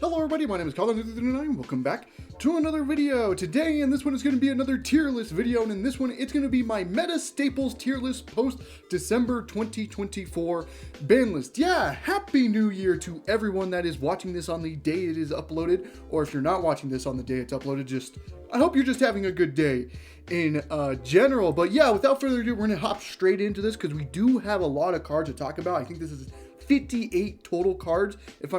Hello everybody, my name is Colin and welcome back to another video. Today, and this one is going to be another tier list video, and in this one, it's going to be my meta staples tier list post December 2024 ban list. Yeah, happy new year to everyone that is watching this on the day it is uploaded, or if you're not watching this on the day it's uploaded, I hope you're just having a good day in general. But yeah, without further ado, we're going to hop straight into this because we do have a lot of cards to talk about. I think this is 58 total cards, if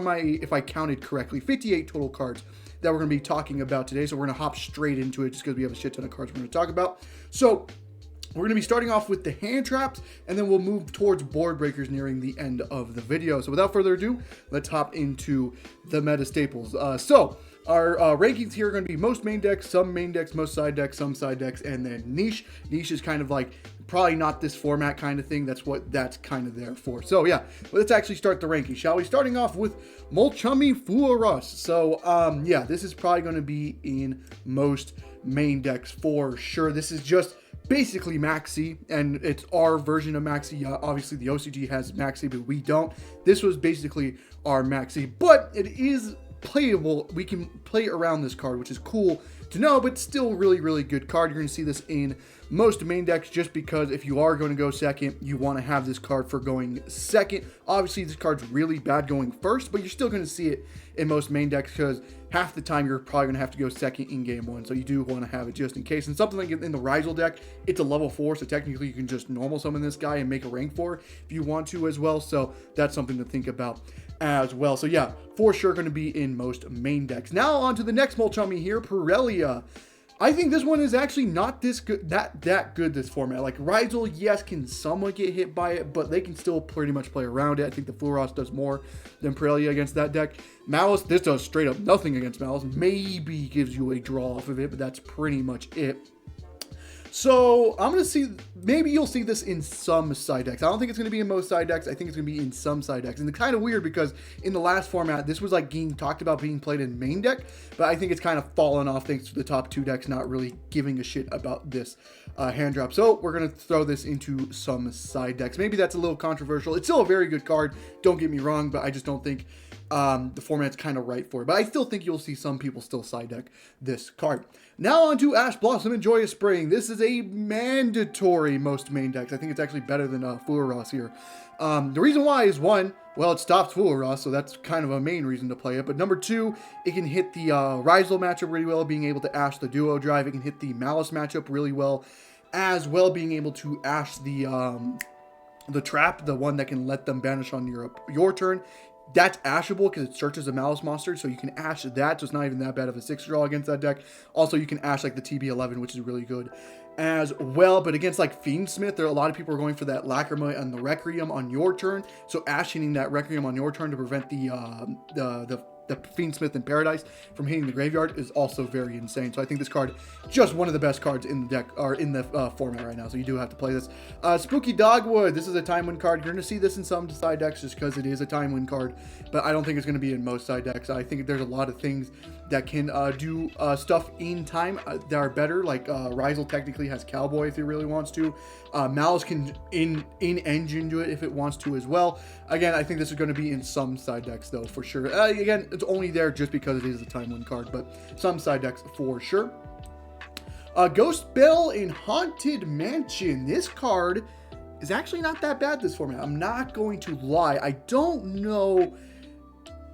I counted correctly, 58 total cards that we're going to be talking about today. So we're going to hop straight into it just because we have a shit ton of cards we're going to talk about. So we're going to be starting off with the hand traps, and then we'll move towards board breakers nearing the end of the video. So without further ado, let's hop into the meta staples. Our rankings here are going to be most main decks, some main decks, most side decks, some side decks, and then niche. Niche is kind of like probably not this format kind of thing. That's what that's kind of there for. So yeah, let's actually start the ranking, shall we? Starting off with Molchami Fuarus. So yeah, this is probably going to be in most main decks for sure. This is just basically Maxi, and it's our version of Maxi. Obviously, the OCG has Maxi, but we don't. This was basically our Maxi, but it is playable. We can play around this card, which is cool to know, but still really good card. You're going to see this in most main decks just because if you are going to go second, you want to have this card for going second. Obviously, this card's really bad going first, but you're still going to see it in most main decks because half the time you're probably going to have to go second in game one, so you do want to have it just in case. And something like in the Rizal deck, it's a level 4, so technically you can just normal summon this guy and make a rank 4 if you want to as well, so that's something to think about as well. So yeah, for sure going to be in most main decks. Now on to the next Molchami here, Pirellia. I think this one is actually not this good, that good this format. Like Rizal, yes, can somewhat get hit by it, but they can still pretty much play around it. I think the Fuarus does more than Pirellia against that deck. Malice, this does straight up nothing against Malice. Maybe gives you a draw off of it, but that's pretty much it. So I'm going to see, maybe you'll see this in some side decks. I don't think it's going to be in most side decks. I think it's going to be in some side decks. And it's kind of weird because in the last format, this was like being talked about being played in main deck, but I think it's kind of fallen off thanks to the top 2 decks not really giving a shit about this hand drop. So we're going to throw this into some side decks. Maybe that's a little controversial. It's still a very good card. Don't get me wrong, but I just don't think the format's kind of right for it. But I still think you'll see some people still side deck this card. Now on to Ash Blossom and Joyous Spring. This is a mandatory most main decks. I think it's actually better than Fuarus here. The reason why is, one, well, it stops Fuarus, so that's kind of a main reason to play it. But number 2, it can hit the Rizal matchup really well, being able to Ash the duo drive. It can hit the Malice matchup really well, as well being able to Ash the trap, the one that can let them banish on your turn. That's ashable because it searches a Malice monster, so you can ash that, so it's not even that bad of a 6 draw against that deck. Also, you can ash like the TB11, which is really good as well. But against like Fiendsmith, there are a lot of people are going for that Lacrima and the Requiem on your turn, so ashing that Requiem on your turn to prevent the Fiendsmith in Paradise from hitting the graveyard is also very insane. So I think this card, just one of the best cards in the deck, or in the format right now. So you do have to play this. Spooky Dogwood, this is a time win card. You're going to see this in some side decks just because it is a time win card, but I don't think it's going to be in most side decks. I think there's a lot of things that can do stuff in time that are better. Like Rizal technically has Cowboy if it really wants to. Malice can in-engine do it if it wants to as well. Again, I think this is going to be in some side decks though, for sure. Again, it's only there just because it is a time win card, but some side decks for sure. Ghost Bell in Haunted Mansion. This card is actually not that bad this format. I'm not going to lie. I don't know.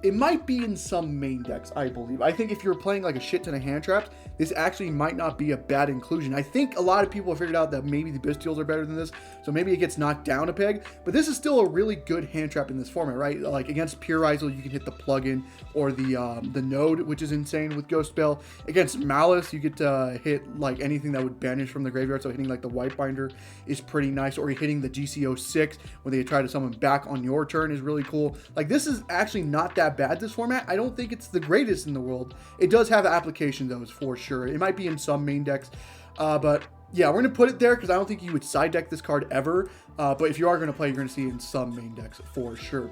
It might be in some main decks, I believe. I think if you're playing like a shit ton of hand traps, this actually might not be a bad inclusion. I think a lot of people have figured out that maybe the Bystials are better than this, so maybe it gets knocked down a peg, but this is still a really good hand trap in this format, right? Like against Pure Rizal, you can hit the plugin or the node, which is insane with Ghost Bell. Against Malice, you get to hit like anything that would banish from the graveyard, so hitting like the White Binder is pretty nice, or hitting the GCO6 when they try to summon back on your turn is really cool. Like this is actually not that bad this format. I don't think it's the greatest in the world. It does have application though, for sure. It might be in some main decks, but yeah, we're going to put it there because I don't think you would side deck this card ever, but if you are going to play, you're going to see it in some main decks for sure.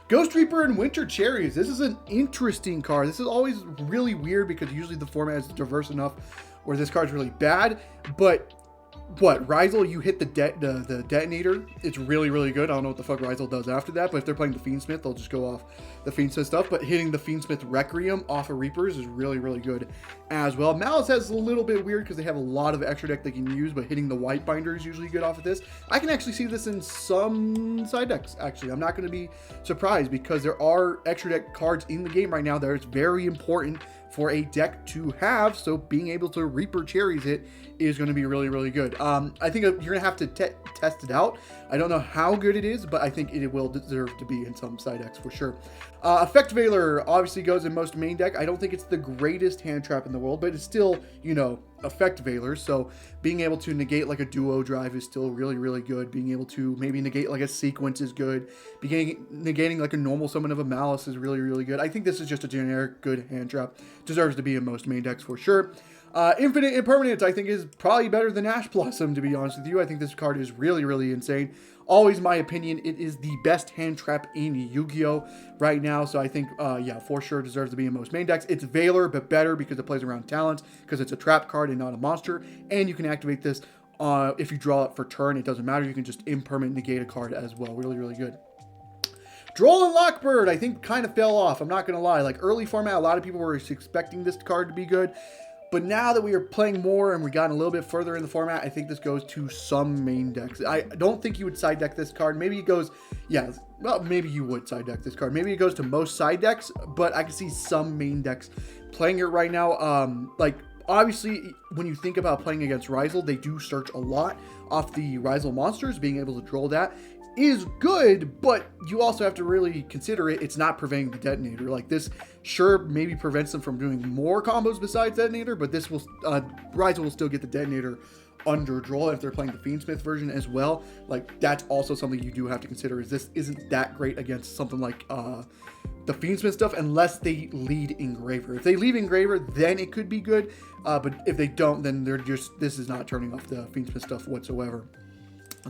Ghost Reaper and Winter Cherries. This is an interesting card. This is always really weird because usually the format is diverse enough where this card's really bad, but what, Ryzel, you hit the detonator. It's really, really good. I don't know what the fuck Ryzel does after that, but if they're playing the Fiendsmith, they'll just go off the Fiendsmith stuff. But hitting the Fiendsmith Requiem off of Reapers is really, really good as well. Malice has a little bit weird because they have a lot of extra deck they can use, but hitting the White Binder is usually good off of this. I can actually see this in some side decks, actually. I'm not going to be surprised because there are extra deck cards in the game right now that is very important for a deck to have, so being able to Reaper Cherries it is going to be really, really good. I think you're going to have to test it out. I don't know how good it is, but I think it will deserve to be in some side decks for sure. Effect Veiler obviously goes in most main deck. I don't think it's the greatest hand trap in the world, but it's still, you know, Effect Veiler, so being able to negate like a duo drive is still really, really good. Being able to maybe negate like a sequence is good. Negating like a normal summon of a Malice is really, really good. I think this is just a generic good hand trap. Deserves to be in most main decks for sure. Infinite Impermanence, I think, is probably better than Ash Blossom, to be honest with you. I think this card is really, really insane. Always my opinion, it is the best hand trap in Yu-Gi-Oh! Right now, so I think, yeah, for sure deserves to be in most main decks. It's Veiler, but better because it plays around talents, because it's a trap card and not a monster, and you can activate this if you draw it for turn. It doesn't matter, you can just impermanent negate a card as well. Really, really good. Droll and Lockbird, I think, kind of fell off. I'm not going to lie. Like, early format, a lot of people were expecting this card to be good. But now that we are playing more and we've gotten a little bit further in the format, I think this goes to some main decks. I don't think you would side deck this card. Maybe it goes, yeah, well, maybe you would side deck this card. Maybe it goes to most side decks, but I can see some main decks playing it right now. Like, obviously, when you think about playing against Ryzel, they do search a lot off the Ryzel monsters. Being able to draw that is good, but you also have to really consider it's not preventing the detonator. Like, this sure maybe prevents them from doing more combos besides detonator, but this will Ryzel will still get the detonator under draw if they're playing the Fiendsmith version as well. Like, that's also something you do have to consider, is this isn't that great against something like the Fiendsmith stuff unless they lead Engraver. If they lead Engraver, then it could be good, but if they don't, then they're just, this is not turning off the Fiendsmith stuff whatsoever.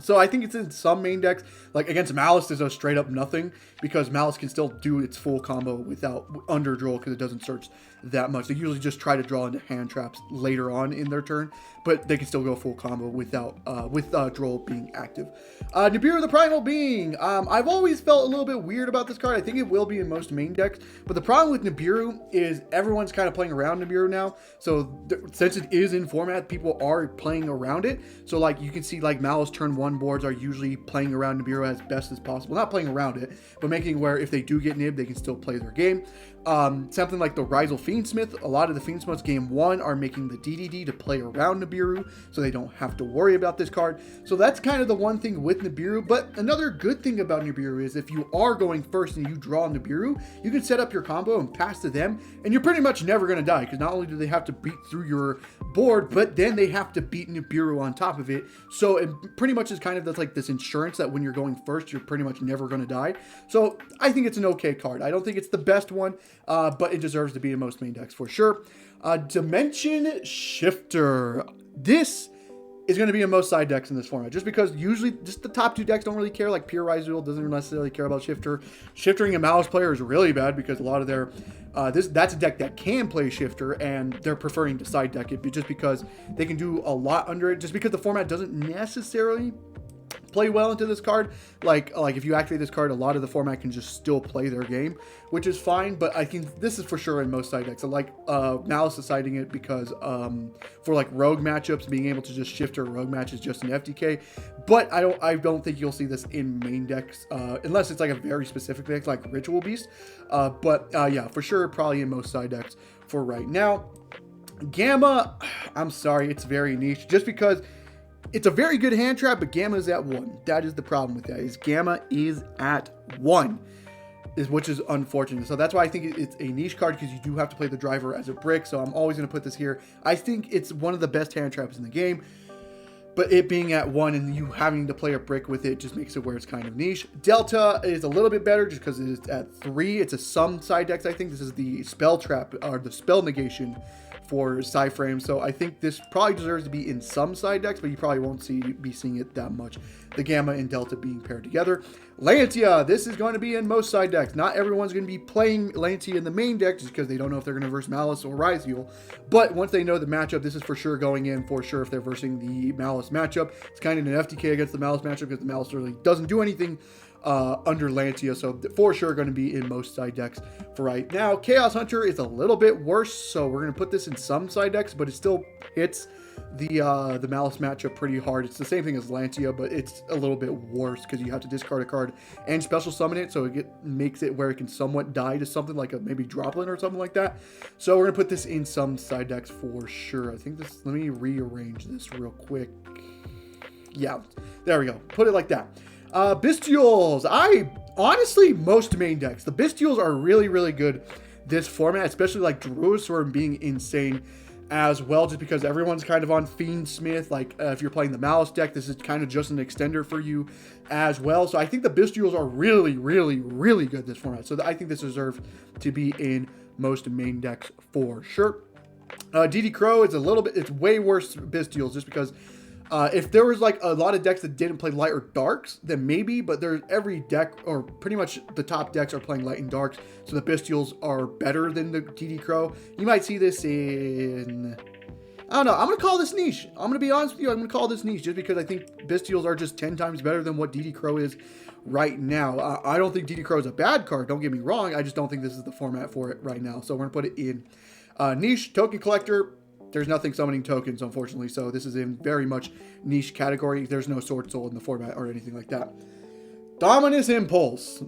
So I think it's in some main decks. Like against Malice, there's a straight up nothing because Malice can still do its full combo without underdraw because it doesn't search that much. They usually just try to draw into hand traps later on in their turn, but they can still go full combo without draw being active. Nibiru the Primal Being. I've always felt a little bit weird about this card. I think it will be in most main decks, but the problem with Nibiru is everyone's kind of playing around Nibiru now. So since it is in format, people are playing around it. So like you can see like Malice turn 1 boards are usually playing around Nibiru as best as possible. Not playing around it, but making where if they do get nibbed, they can still play their game. Something like the Ryzel Fiendsmith, a lot of the Fiendsmiths game 1 are making the DDD to play around Nibiru, so they don't have to worry about this card. So that's kind of the one thing with Nibiru, but another good thing about Nibiru is if you are going first and you draw Nibiru, you can set up your combo and pass to them, and you're pretty much never going to die, because not only do they have to beat through your board, but then they have to beat Nibiru on top of it. So it pretty much is kind of like this insurance that when you're going first, you're pretty much never going to die. So I think it's an okay card. I don't think it's the best one, but it deserves to be in most main decks for sure. Dimension Shifter. This is going to be in most side decks in this format, just because usually just the top 2 decks don't really care. Like Pure Ryzel doesn't necessarily care about Shifter. Shifting a Malice player is really bad because a lot of their that's a deck that can play Shifter, and they're preferring to side deck it just because they can do a lot under it, just because the format doesn't necessarily play well into this card. Like if you activate this card, a lot of the format can just still play their game, which is fine, but I think this is for sure in most side decks. I like Malice is siding it because for like rogue matchups, being able to just shift a rogue match is just an FTK, but I don't think you'll see this in main decks unless it's like a very specific deck like Ritual Beast, but yeah, for sure probably in most side decks for right now. Gamma, I'm sorry, it's very niche just because it's a very good hand trap, but Gamma is at 1. That is the problem with that, is Gamma is at 1, which is unfortunate. So that's why I think it's a niche card, because you do have to play the driver as a brick. So I'm always going to put this here. I think it's one of the best hand traps in the game, but it being at 1 and you having to play a brick with it just makes it where it's kind of niche. Delta is a little bit better just because it's at 3. It's a some side decks. I think this is the spell trap or the spell negation for side frames, so I think this probably deserves to be in some side decks, but you probably won't be seeing it that much. The Gamma and Delta being paired together. Lancia, this is going to be in most side decks. Not everyone's going to be playing Lancia in the main deck just because they don't know if they're going to verse Malice or Yugioh. But once they know the matchup, this is for sure going in for sure if they're versing the Malice matchup. It's kind of an FTK against the Malice matchup because the Malice really doesn't do anything under Lancia, so for sure going to be in most side decks for right now. Chaos Hunter is a little bit worse, so we're going to put this in some side decks, but it still hits the Malice matchup pretty hard. It's the same thing as Lancia, but it's a little bit worse because you have to discard a card and special summon it, so it makes it where it can somewhat die to something like a maybe Droplin or something like that. So we're going to put this in some side decks for sure. I think this, let me rearrange this real quick. Yeah, there we go. Put it like that. Bestials. Honestly, most main decks, the Bestials are really, really good this format, especially like Druidsword being insane as well, just because everyone's kind of on Fiendsmith. Like, if you're playing the Malice deck, this is kind of just an extender for you as well. So I think the Bestials are really, really, really good this format. So I think this deserves to be in most main decks for sure. DD Crow is a little bit, it's way worse Bestials just because if there was like a lot of decks that didn't play light or darks, then maybe, but there's every deck, or pretty much the top decks are playing light and darks, so the Bestials are better than the DD Crow. You might see this in, I don't know, I'm going to call this niche. I'm going to be honest with you, I'm going to call this niche just because I think Bestials are just 10 times better than what DD Crow is right now. I don't think DD Crow is a bad card, don't get me wrong, I just don't think this is the format for it right now, so we're going to put it in niche. Token Collector. There's nothing summoning tokens, unfortunately, so this is in very much niche category. There's no Sword Soul in the format or anything like that. Dominus Impulse.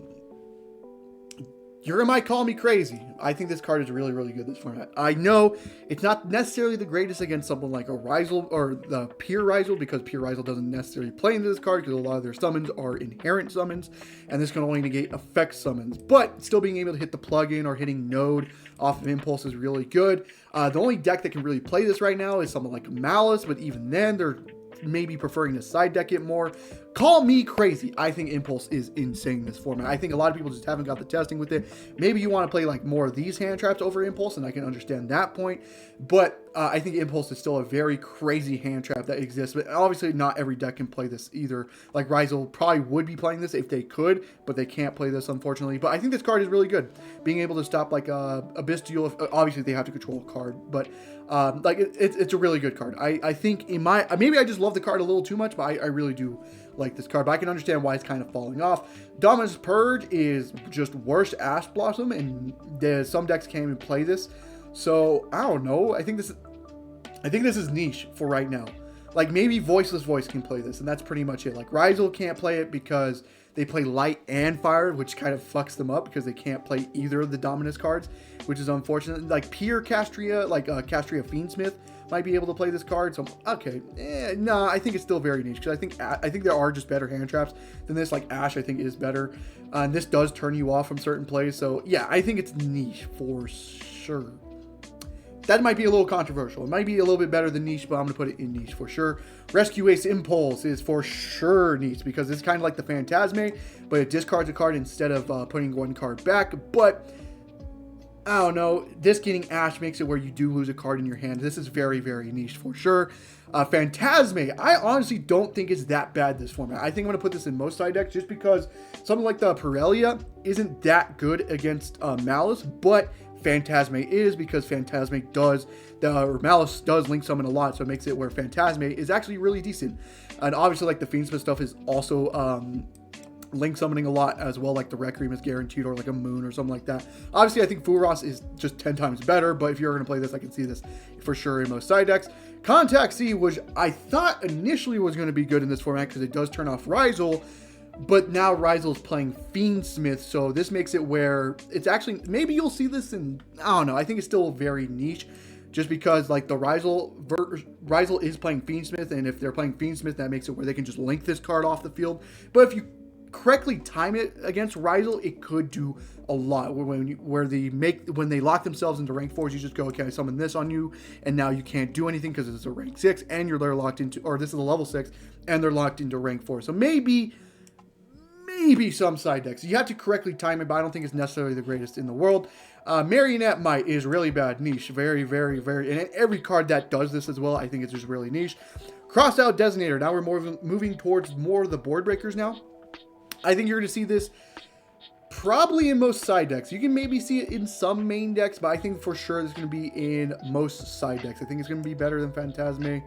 You might call me crazy. I think this card is really, really good this format. I know it's not necessarily the greatest against someone like a Rizal or the Pure Rizal, because Pure Rizal doesn't necessarily play into this card because a lot of their summons are inherent summons, and this can only negate effect summons. But still being able to hit the plug-in or hitting Node off of Impulse is really good. The only deck that can really play this right now is someone like Malice, but even then, they're maybe preferring to side deck it more. Call me crazy. I think Impulse is insane in this format. I think a lot of people just haven't got the testing with it. Maybe you want to play like more of these hand traps over Impulse, and I can understand that point. But I think Impulse is still a very crazy hand trap that exists. But obviously not every deck can play this either. Like Rizal probably would be playing this if they could, but they can't play this unfortunately. But I think this card is really good. Being able to stop like a Bestial, obviously they have to control a card, but like it's a really good card. I think in my, maybe I just love the card a little too much, but I really do like this card, but I can understand why it's kind of falling off. Dominus Purge is just worse Ash Blossom, and some decks can't even play this. So I don't know. I think this is niche for right now. Like maybe Voiceless Voice can play this, and that's pretty much it. Like Rizal can't play it because they play light and fire, which kind of fucks them up because they can't play either of the Dominus cards, which is unfortunate. Like Pure Castria, like Castria Fiendsmith might be able to play this card. So okay, no, I think it's still very niche because I think there are just better hand traps than this. Like Ash, I think is better, and this does turn you off from certain plays. So yeah, I think it's niche for sure. That might be a little controversial. It might be a little bit better than niche, but I'm going to put it in niche for sure. Rescue Ace Impulse is for sure niche because it's kind of like the Phantasme, but it discards a card instead of putting one card back. But I don't know. This getting Ash makes it where you do lose a card in your hand. This is very, very niche for sure. Phantasme, I honestly don't think it's that bad this format. I think I'm going to put this in most side decks just because something like the Pirellia isn't that good against Malice, but Phantasme is, because Phantasme does, or Malice does link summon a lot, so it makes it where Phantasme is actually really decent. And obviously like the Fiendsmith stuff is also link summoning a lot as well, like the Requiem is guaranteed, or like a Moon or something like that. Obviously I think Furos is just 10 times better, but if you're going to play this, I can see this for sure in most side decks. Contact C, which I thought initially was going to be good in this format because it does turn off Rizal, but now Rizal's playing Fiendsmith, so this makes it where it's actually, maybe you'll see this in, I don't know, I think it's still very niche, just because like the Rizal is playing Fiendsmith, and if they're playing Fiendsmith, that makes it where they can just link this card off the field. But if you correctly time it against Rizal, it could do a lot. When they lock themselves into rank 4s, you just go, okay, I summon this on you, and now you can't do anything because it's a rank 6, and they're locked into, or this is a level 6, and they're locked into rank 4. So maybe maybe some side decks. You have to correctly time it, but I don't think it's necessarily the greatest in the world. Marionette Might is really bad. Niche. Very, very, very. And every card that does this as well, I think it's just really niche. Crossed Out Designator. Now we're moving towards more of the board breakers now. I think you're going to see this probably in most side decks. You can maybe see it in some main decks, but I think for sure it's going to be in most side decks. I think it's going to be better than Phantasme.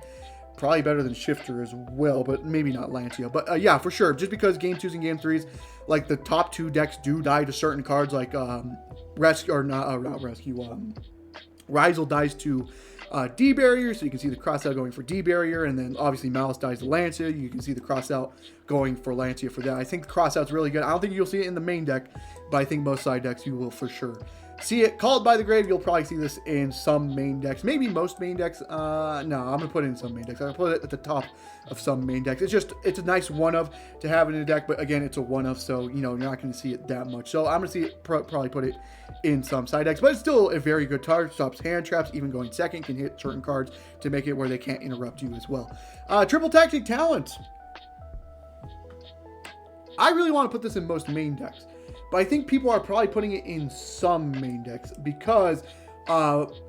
Probably better than Shifter as well, but maybe not Lancia. But yeah, for sure. Just because Game 2s and Game 3s, like the top 2 decks do die to certain cards, like Rescue, or not Rescue, Ryzel dies to D-Barrier, so you can see the Crossout going for D-Barrier, and then obviously Malice dies to Lancia. You can see the Crossout going for Lancia for that. I think the Crossout's really good. I don't think you'll see it in the main deck, but I think most side decks you will for sure see it. Called by the Grave, you'll probably see this in some main decks. Maybe most main decks. No, I'm going to put it in some main decks. I'm going to put it at the top of some main decks. It's a nice one-of to have in a deck, but again, it's a one-of, so, you know, you're not going to see it that much. So I'm going to see it probably put it in some side decks, but it's still a very good card. Stops hand traps, even going second, can hit certain cards to make it where they can't interrupt you as well. Triple Tactic Talent. I really want to put this in most main decks, but I think people are probably putting it in some main decks because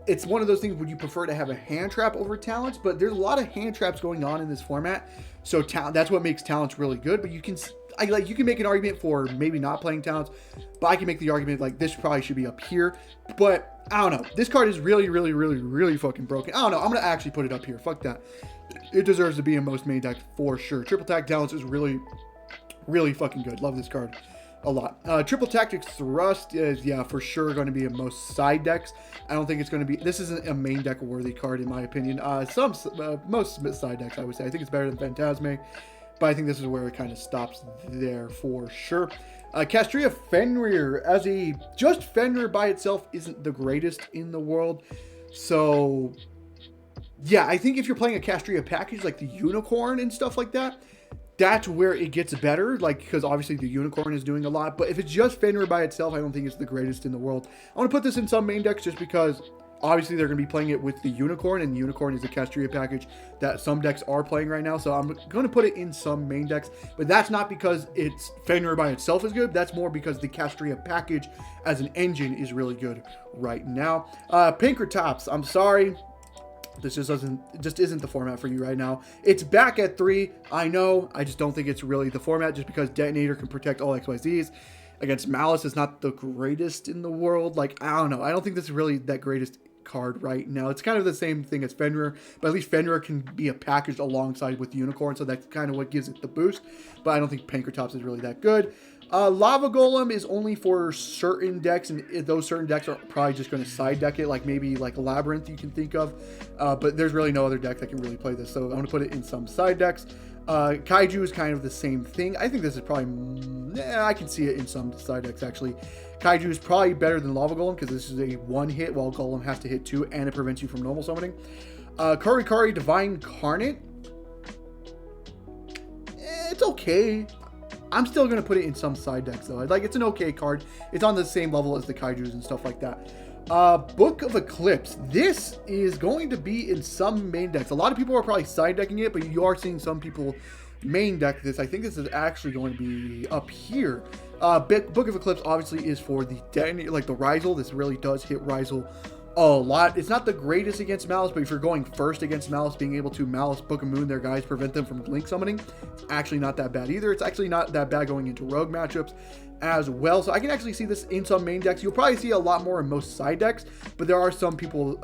it's one of those things where you prefer to have a hand trap over talents, but there's a lot of hand traps going on in this format. So that's what makes talents really good. But you can make an argument for maybe not playing talents, but I can make the argument like this probably should be up here. But I don't know. This card is really, really, really, really fucking broken. I don't know. I'm going to actually put it up here. Fuck that. It deserves to be in most main decks for sure. Triple Tactic Talents is really, really fucking good. Love this card a lot. Triple Tactic Thrust is, yeah, for sure going to be in most side decks. I don't think it's going to be, this isn't a main deck worthy card in my opinion. Most side decks, I would say. I think it's better than Phantasme, but I think this is where it kind of stops there for sure. Castria Fenrir, just Fenrir by itself isn't the greatest in the world. So yeah, I think if you're playing a Castria package like the Unicorn and stuff like that, that's where it gets better, like, because obviously the Unicorn is doing a lot. But if it's just Fenrir by itself, I don't think it's the greatest in the world. I want to put this in some main decks just because obviously they're going to be playing it with the Unicorn, and the Unicorn is a Castria package that some decks are playing right now. So I'm going to put it in some main decks, but that's not because it's Fenrir by itself is good. That's more because the Castria package as an engine is really good right now. Pinkertops, I'm sorry. This just isn't the format for you right now. It's back at 3. I know. I just don't think it's really the format just because Detonator can protect all XYZs. Against Malice is not the greatest in the world. Like, I don't know. I don't think this is really that greatest card right now. It's kind of the same thing as Fenrir, but at least Fenrir can be a package alongside with Unicorn, so that's kind of what gives it the boost. But I don't think Pinkertops is really that good. Lava Golem is only for certain decks, and those certain decks are probably just going to side deck it, like maybe like Labyrinth you can think of, but there's really no other deck that can really play this, so I'm going to put it in some side decks. Kaiju is kind of the same thing. I think this is probably, I can see it in some side decks actually. Kaiju is probably better than Lava Golem because this is a one hit while Golem has to hit 2 and it prevents you from normal summoning. Kurikari Divine Carnate, it's okay. I'm still going to put it in some side decks, though. Like, it's an okay card. It's on the same level as the Kaijus and stuff like that. Book of Eclipse. This is going to be in some main decks. A lot of people are probably side decking it, but you are seeing some people main deck this. I think this is actually going to be up here. Book of Eclipse obviously is for the Detonator, like the Ryzel. This really does hit Ryzel a lot. It's not the greatest against Malice, but if you're going first against Malice, being able to Malice Book of Moon their guys, prevent them from Link summoning, it's actually not that bad either. It's actually not that bad going into rogue matchups as well. So I can actually see this in some main decks. You'll probably see a lot more in most side decks, but there are some people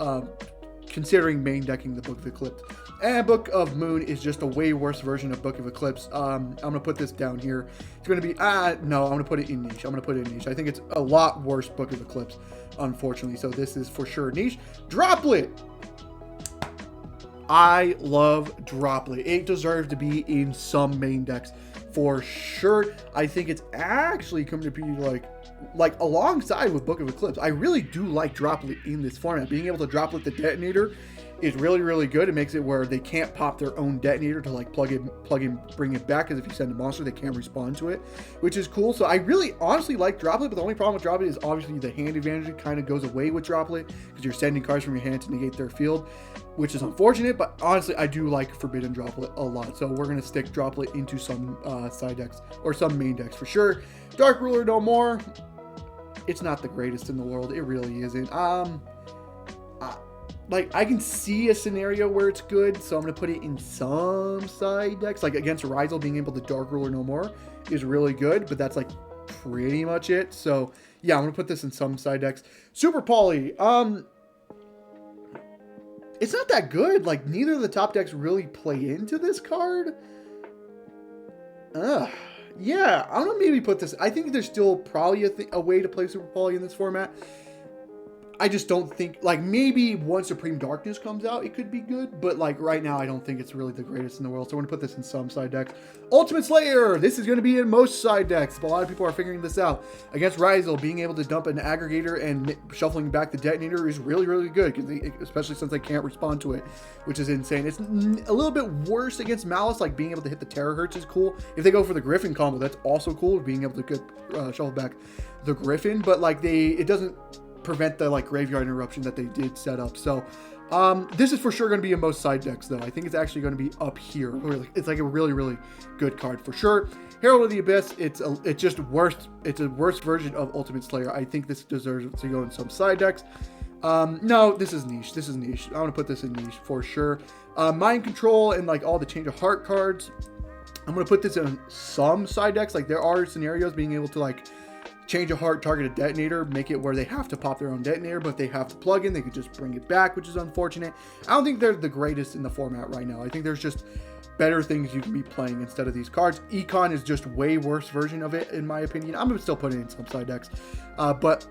considering main decking the Book of Eclipse. And Book of Moon is just a way worse version of Book of Eclipse. I'm going to put this down here. It's going to be, no, I'm going to put it in niche. I'm going to put it in niche. I think it's a lot worse Book of Eclipse, unfortunately. So this is for sure niche. Droplet. I love Droplet. It deserves to be in some main decks for sure. I think it's actually coming to be like alongside with Book of Eclipse. I really do like Droplet in this format. Being able to Droplet the Detonator is really, really good. It makes it where they can't pop their own detonator to like plug in, bring it back, because if you send a monster, they can't respond to it, which is cool. So I really honestly like Droplet, but the only problem with Droplet is obviously the hand advantage kind of goes away with Droplet, because you're sending cards from your hand to negate their field, which is unfortunate. But honestly, I do like Forbidden Droplet a lot. So we're going to stick Droplet into some side decks, or some main decks for sure. Dark Ruler no more. It's not the greatest in the world. It really isn't. Like, I can see a scenario where it's good, so I'm going to put it in some side decks. Like, against Rizal, being able to Dark Ruler no more is really good, but that's, like, pretty much it. So, yeah, I'm going to put this in some side decks. Super Poly. It's not that good. Like, neither of the top decks really play into this card. Yeah, I'm going to maybe put this... I think there's still probably a way to play Super Poly in this format. I just don't think, like, maybe once Supreme Darkness comes out, it could be good. But, like, right now, I don't think it's really the greatest in the world. So I'm going to put this in some side decks. Ultimate Slayer. This is going to be in most side decks. But a lot of people are figuring this out. Against Rizal, being able to dump an aggregator and shuffling back the detonator is really, really good. Especially since they can't respond to it, which is insane. It's a little bit worse against Malice. Like, being able to hit the Terahertz is cool. If they go for the Griffin combo, that's also cool. Being able to get, shuffle back the Griffin. But, like, it doesn't prevent the like graveyard interruption that they did set up. So this is for sure going to be in most side decks, though. I think it's actually going to be up here. It's like a really, really good card for sure. Herald of the Abyss. It's just worse. It's a worse version of Ultimate Slayer. I think this deserves to go in some side decks. No, this is niche. This is niche. I'm gonna put this in niche for sure. Mind Control and like all the Change of Heart cards. I'm gonna put this in some side decks. Like, there are scenarios being able to like Change of Heart, target a detonator, make it where they have to pop their own detonator, but they have to plug in. They could just bring it back, which is unfortunate. I don't think they're the greatest in the format right now. I think there's just better things you can be playing instead of these cards. Econ is just way worse version of it, in my opinion. I'm going to still put it in some side decks. But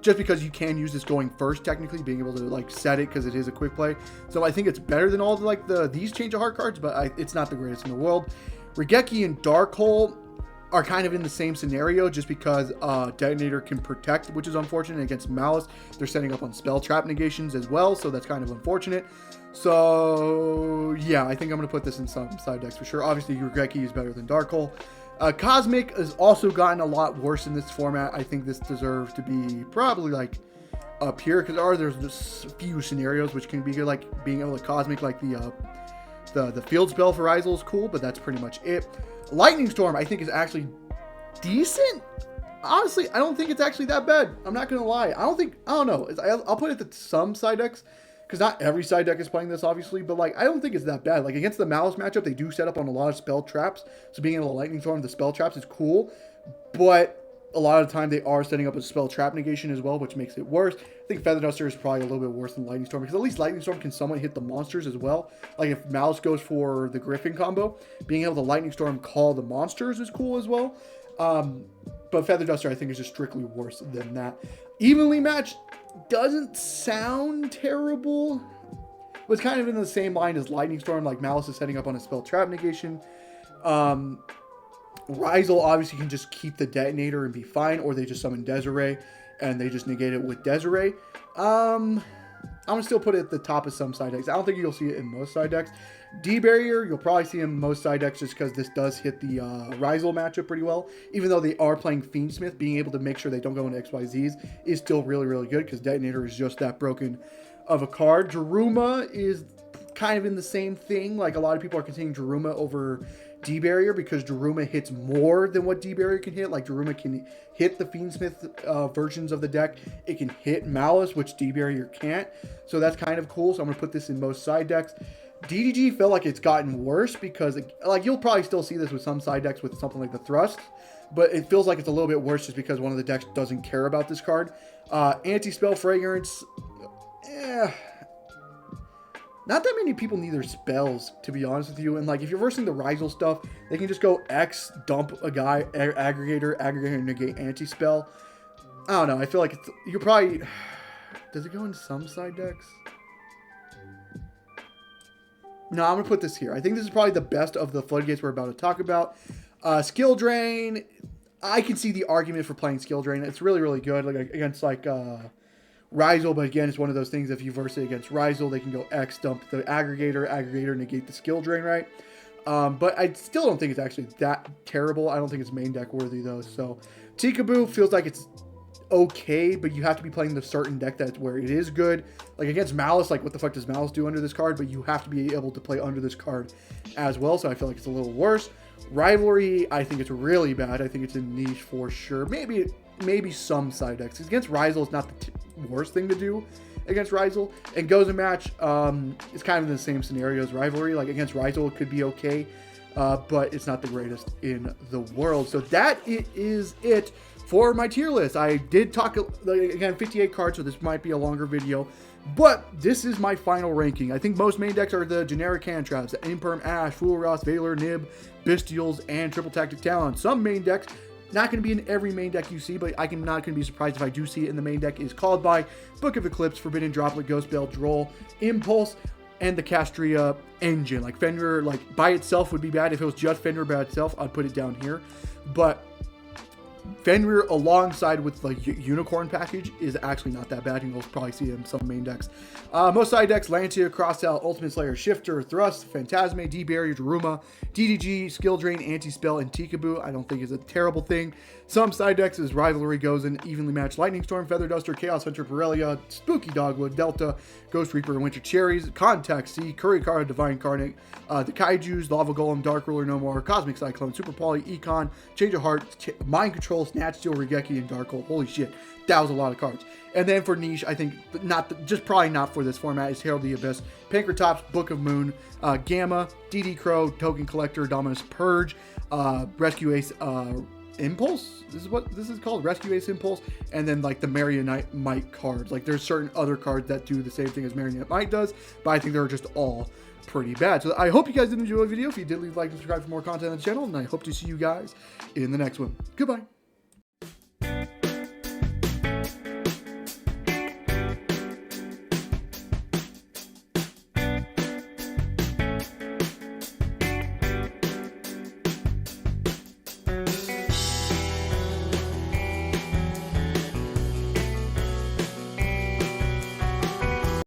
just because you can use this going first, technically, being able to like set it because it is a quick play. So I think it's better than all the, like these Change of Heart cards, but it's not the greatest in the world. Regeki and Darkhole are kind of in the same scenario, just because Detonator can protect, which is unfortunate. Against Malice, they're setting up on spell trap negations as well, so that's kind of unfortunate. So yeah, I think I'm going to put this in some side decks for sure. Obviously, Regeki is better than Darkhole. Cosmic has also gotten a lot worse in this format. I think this deserves to be probably like up here, because there's just a few scenarios which can be good, like being able to Cosmic, like the field spell for Rizal is cool, but that's pretty much it. Lightning Storm, I think, is actually decent. Honestly, I don't think it's actually that bad. I'm not going to lie. I don't know. I'll put it to some side decks, because not every side deck is playing this, obviously, but like, I don't think it's that bad. Like, against the Malice matchup, they do set up on a lot of spell traps, so being able to Lightning Storm the spell traps is cool, but a lot of the time they are setting up a spell trap negation as well, which makes it worse. I think Feather Duster is probably a little bit worse than Lightning Storm, because at least Lightning Storm can somewhat hit the monsters as well. Like, if Malice goes for the Griffin combo, being able to Lightning Storm call the monsters is cool as well. But Feather Duster, I think, is just strictly worse than that. Evenly Matched doesn't sound terrible. But it's kind of in the same line as Lightning Storm. Like, Malice is setting up on a spell trap negation. Rizal obviously can just keep the detonator and be fine, or they just summon Desiree and they just negate it with Desiree. I'm going to still put it at the top of some side decks. I don't think you'll see it in most side decks. D-Barrier, you'll probably see in most side decks, just because this does hit the Rizal matchup pretty well. Even though they are playing Fiendsmith, being able to make sure they don't go into XYZs is still really, really good, because Detonator is just that broken of a card. Daruma is kind of in the same thing. Like, a lot of people are considering Daruma over D-Barrier, because Daruma hits more than what D-Barrier can hit. Like, Daruma can hit the Fiendsmith versions of the deck. It can hit Malice, which D-Barrier can't. So that's kind of cool. So I'm going to put this in most side decks. DDG felt like it's gotten worse, because, like, you'll probably still see this with some side decks with something like the Thrust, but it feels like it's a little bit worse just because one of the decks doesn't care about this card. Anti-Spell Fragrance, not that many people need their spells, to be honest with you. And, like, if you're versing the Rizal stuff, they can just go X, dump a guy, aggregator, negate anti-spell. I don't know. I feel like you probably... Does it go in some side decks? No, I'm going to put this here. I think this is probably the best of the Floodgates we're about to talk about. Skill Drain. I can see the argument for playing Skill Drain. It's really, really good. Like, against, like, Rizal, but again, it's one of those things, if you verse it against Rizal, they can go X, dump the aggregator, negate the skill drain, right? But I still don't think it's actually that terrible. I don't think it's main deck worthy, though. So Tikaboo feels like it's okay, but you have to be playing the certain deck that's where it is good. Like against Malice, like what the fuck does Malice do under this card? But you have to be able to play under this card as well, so I feel like it's a little worse. Rivalry, I think it's really bad. I think it's in niche for sure. Maybe some side decks. Against Rizal, it's not the worst thing to do against Rizal. And Goes a Match, it's kind of in the same scenario as Rivalry. Like against Rizal, it could be okay, but it's not the greatest in the world. So that is it for my tier list. I did talk, again, 58 cards, so this might be a longer video, but this is my final ranking. I think most main decks are the generic hand traps, the Imperm, Ash, Fool Ross, Valor, Nib, Bestials, and Triple Tactic Talon. Some main decks, not going to be in every main deck you see, but I'm not going to be surprised if I do see it in the main deck, is Called By, Book of Eclipse, Forbidden Droplet, Ghost Bell, Droll, Impulse, and the Castria Engine. Like Fenrir, like by itself would be bad. If it was just Fenrir by itself, I'd put it down here. But Fenrir alongside with like Unicorn package is actually not that bad. You'll probably see it in some main decks. Most side decks: Lantia, Crossout, Ultimate Slayer, Shifter, Thrust, Phantasme, D-Barrier, Daruma, DDG, Skill Drain, Anti-Spell, and Tikaboo. I don't think is a terrible thing. Some side decks is Rivalry, Goes in, Evenly Matched, Lightning Storm, Feather Duster, Chaos Hunter, Borrelia, Spooky Dogwood, Delta, Ghost Reaper, and Winter Cherries, Contact C, Kurikara, Divine Incarnate, the Kaijus, Lava Golem, Dark Ruler No More, Cosmic Cyclone, Super Poly, Econ, Change of Heart, Mind Control, Snatch Steel, Regeki, and Darkhold. Holy shit, that was a lot of cards. And then for niche, I think probably not for this format, is Herald the Abyss, Pankratops, Book of Moon, Gamma, DD Crow, Token Collector, Dominus Purge, Rescue Ace, Impulse. This is what this is called, Rescue Ace Impulse, and then like the Marionite Might cards. Like there's certain other cards that do the same thing as Marionite Might does, but I think they're just all pretty bad. So I hope you guys did enjoy the video. If you did, leave a like and subscribe for more content on the channel, and I hope to see you guys in the next one. Goodbye.